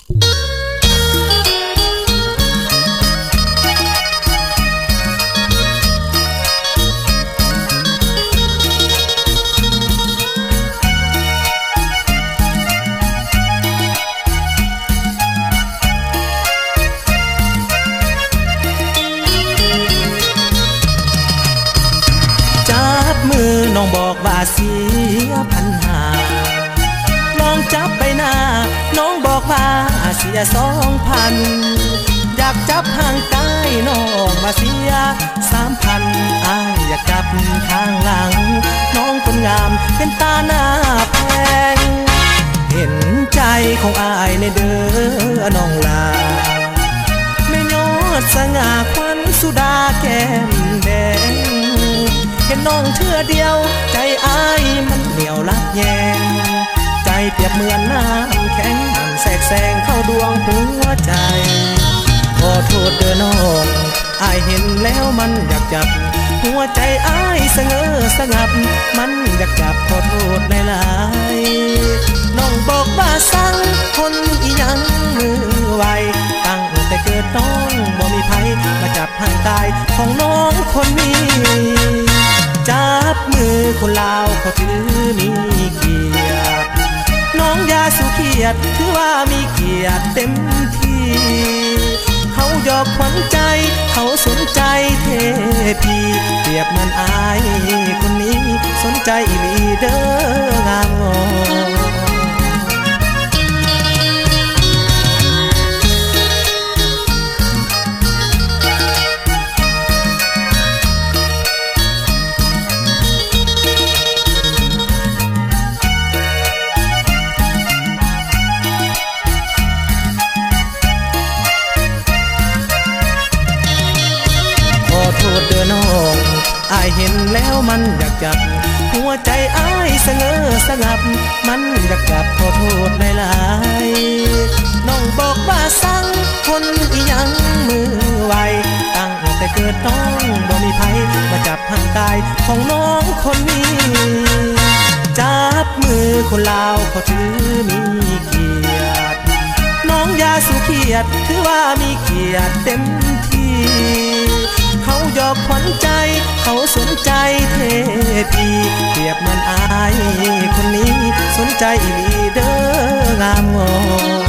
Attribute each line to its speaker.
Speaker 1: น้องบอกว่าเสีย1,500ลองจับไปหน้าน้องบอกว่าเสีย2,000อยากจับห่างกายน้องมาเสีย3,000อ้ายอยากจับทางหลังน้องคนงามเป็นตาหน้าแพงเห็นใจของอ้ายในเด้อน้องลาไม่ยอดสง่าควันสุดาแก้มแดงเห็นน้องเทื่อเดียวใจอ้ายมันเหนียวลักแยงใจเปรียบเหมือนน้ำแข็งมันแทรกแซงเข้าดวงหัวใจขอโทษเด้อน้องอ้ายเห็นแล้วมันอยากจับหัวใจอ้ายสะเงอสะงับมันอยากจับขอโทษหลายๆน้องบอกว่าสั่งคนอีหยังมือไวตั้งแต่เกิดน้องบ่มีไผมาจับห่างกายของน้องคนนี้จับมือคนลาวเขาถือมีเกียรติน้องอย่าสุเกียรติถือว่ามีเกียรติเต็มที่เขาหยอกขวัญใจเขาสนใจเทพีเปรียบเหมือนอายคนนี้สนใจอีหลีเด้องามงามโทษเด้อน้องอ้ายเห็นแล้วมันอยากจับหัวใจอ้ายสะเงอสะงับมันอยากจับขอโทษหลายๆน้องบอกว่าสั่งคนอีหยังมือไวตั้งแต่เกิดน้องบ่มีไผมาจับห่างกายของน้องคนนี้จับมือคนลาวเขาถือมีเกียรติน้องอย่าสุเกียรติถือว่ามีเกียรติเต็มที่เขาหยอกขวัญใจเขาสนใจเทพีเปรียบเหมือนอายคนนี้สนใจอีหลีเด้องามงาม